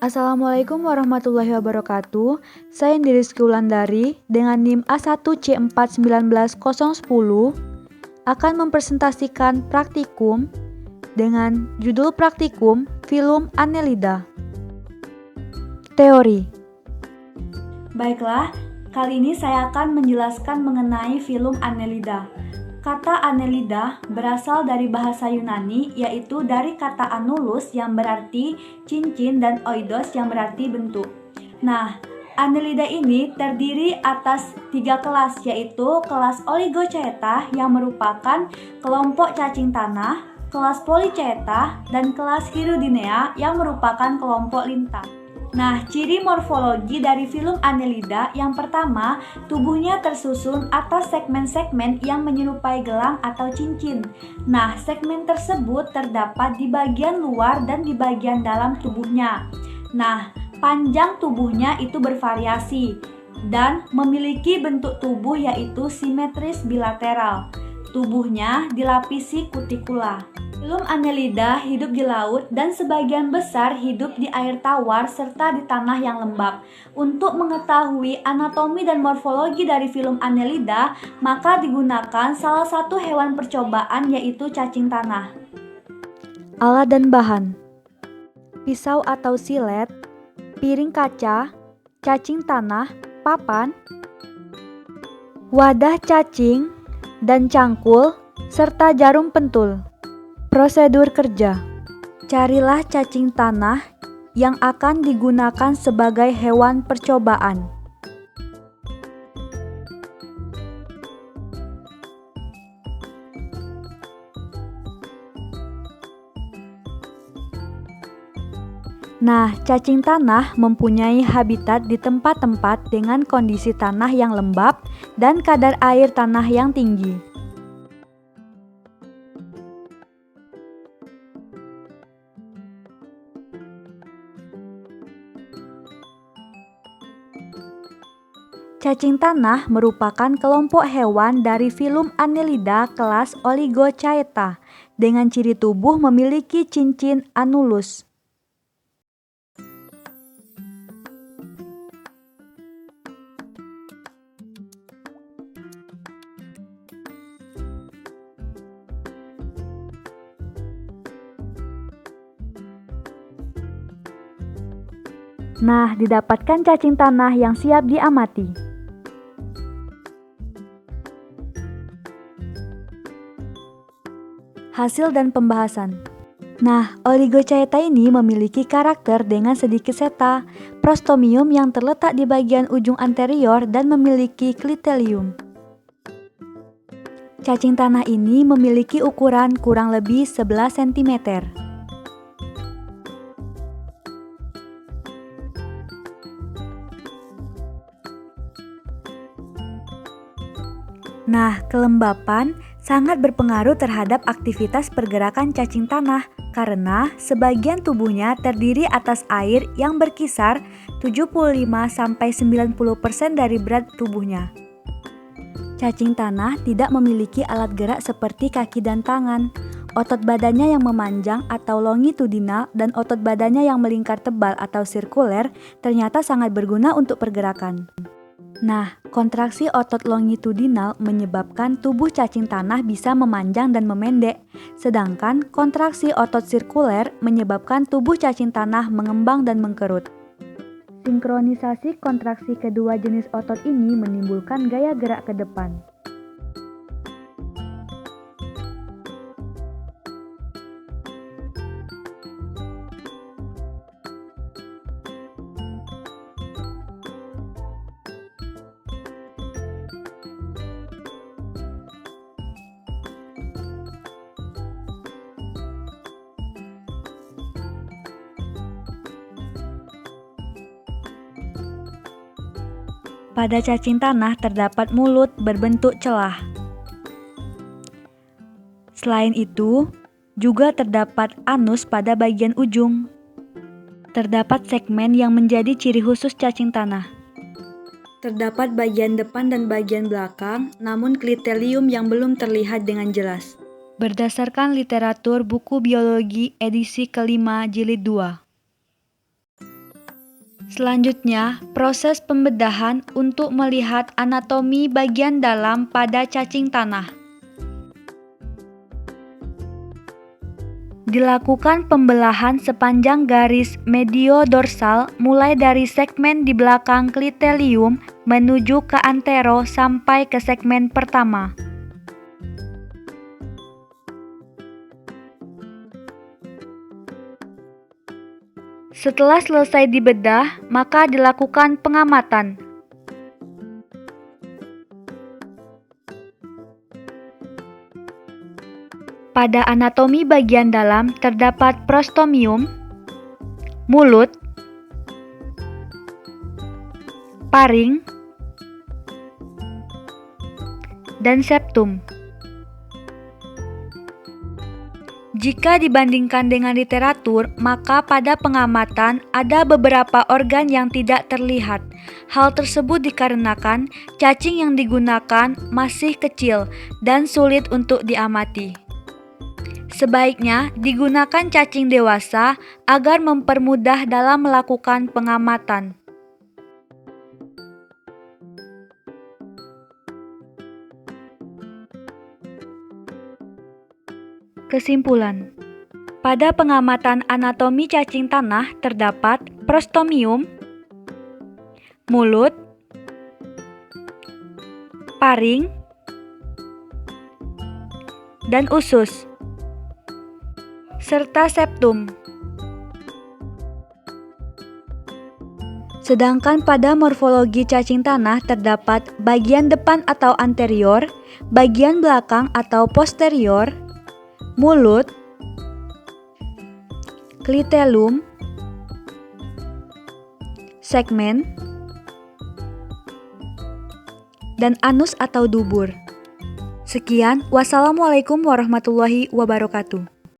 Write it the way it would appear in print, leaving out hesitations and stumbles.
Assalamualaikum warahmatullahi wabarakatuh. Saya Indri Rizky Wulandari dengan NIM A1C4191010 akan mempresentasikan praktikum dengan judul praktikum Filum Annelida. Teori. Baiklah, kali ini saya akan menjelaskan mengenai Filum Annelida. Kata Annelida berasal dari bahasa Yunani, yaitu dari kata annulus yang berarti cincin dan oidos yang berarti bentuk. Nah, Annelida ini terdiri atas 3 kelas, yaitu kelas Oligochaeta yang merupakan kelompok cacing tanah, kelas Polychaeta, dan kelas Hirudinea yang merupakan kelompok lintang. Nah, ciri morfologi dari Filum Annelida yang pertama, tubuhnya tersusun atas segmen-segmen yang menyerupai gelang atau cincin. Nah, segmen tersebut terdapat di bagian luar dan di bagian dalam tubuhnya. Nah, panjang tubuhnya itu bervariasi dan memiliki bentuk tubuh yaitu simetris bilateral. Tubuhnya dilapisi kutikula. Filum Annelida hidup di laut dan sebagian besar hidup di air tawar serta di tanah yang lembab. Untuk mengetahui anatomi dan morfologi dari Filum Annelida, maka digunakan salah satu hewan percobaan yaitu cacing tanah. Alat dan bahan: pisau atau silet, piring kaca, cacing tanah, papan, wadah cacing dan cangkul, serta jarum pentul. Prosedur kerja: carilah cacing tanah yang akan digunakan sebagai hewan percobaan. Nah, cacing tanah mempunyai habitat di tempat-tempat dengan kondisi tanah yang lembab dan kadar air tanah yang tinggi. Cacing tanah merupakan kelompok hewan dari Filum Annelida kelas Oligochaeta dengan ciri tubuh memiliki cincin annulus. Nah, didapatkan cacing tanah yang siap diamati. Hasil dan pembahasan. Nah, Oligochaeta ini memiliki karakter dengan sedikit seta, prostomium yang terletak di bagian ujung anterior dan memiliki klitelium. Cacing tanah ini memiliki ukuran kurang lebih 11 cm. Nah, kelembapan sangat berpengaruh terhadap aktivitas pergerakan cacing tanah karena sebagian tubuhnya terdiri atas air yang berkisar 75-90% dari berat tubuhnya. Cacing tanah tidak memiliki alat gerak seperti kaki dan tangan. Otot badannya yang memanjang atau longitudinal dan otot badannya yang melingkar tebal atau sirkuler ternyata sangat berguna untuk pergerakan. Nah, kontraksi otot longitudinal menyebabkan tubuh cacing tanah bisa memanjang dan memendek, sedangkan kontraksi otot sirkuler menyebabkan tubuh cacing tanah mengembang dan mengkerut. Sinkronisasi kontraksi kedua jenis otot ini menimbulkan gaya gerak ke depan. Pada cacing tanah terdapat mulut berbentuk celah. Selain itu, juga terdapat anus pada bagian ujung. Terdapat segmen yang menjadi ciri khusus cacing tanah. Terdapat bagian depan dan bagian belakang, namun klitelium yang belum terlihat dengan jelas. Berdasarkan literatur buku biologi edisi kelima jilid 2. Selanjutnya, proses pembedahan untuk melihat anatomi bagian dalam pada cacing tanah. Dilakukan pembelahan sepanjang garis mediodorsal mulai dari segmen di belakang klitelium menuju ke antero sampai ke segmen pertama. Setelah selesai dibedah, maka dilakukan pengamatan. Pada anatomi bagian dalam terdapat prostomium, mulut, paring, dan septum. Jika dibandingkan dengan literatur, maka pada pengamatan ada beberapa organ yang tidak terlihat. Hal tersebut dikarenakan cacing yang digunakan masih kecil dan sulit untuk diamati. Sebaiknya digunakan cacing dewasa agar mempermudah dalam melakukan pengamatan. Kesimpulan. Pada pengamatan anatomi cacing tanah terdapat prostomium, mulut, paring, dan usus, serta septum. Sedangkan pada morfologi cacing tanah terdapat bagian depan atau anterior, bagian belakang atau posterior, mulut, klitelum, segmen, dan anus atau dubur. Sekian, wassalamualaikum warahmatullahi wabarakatuh.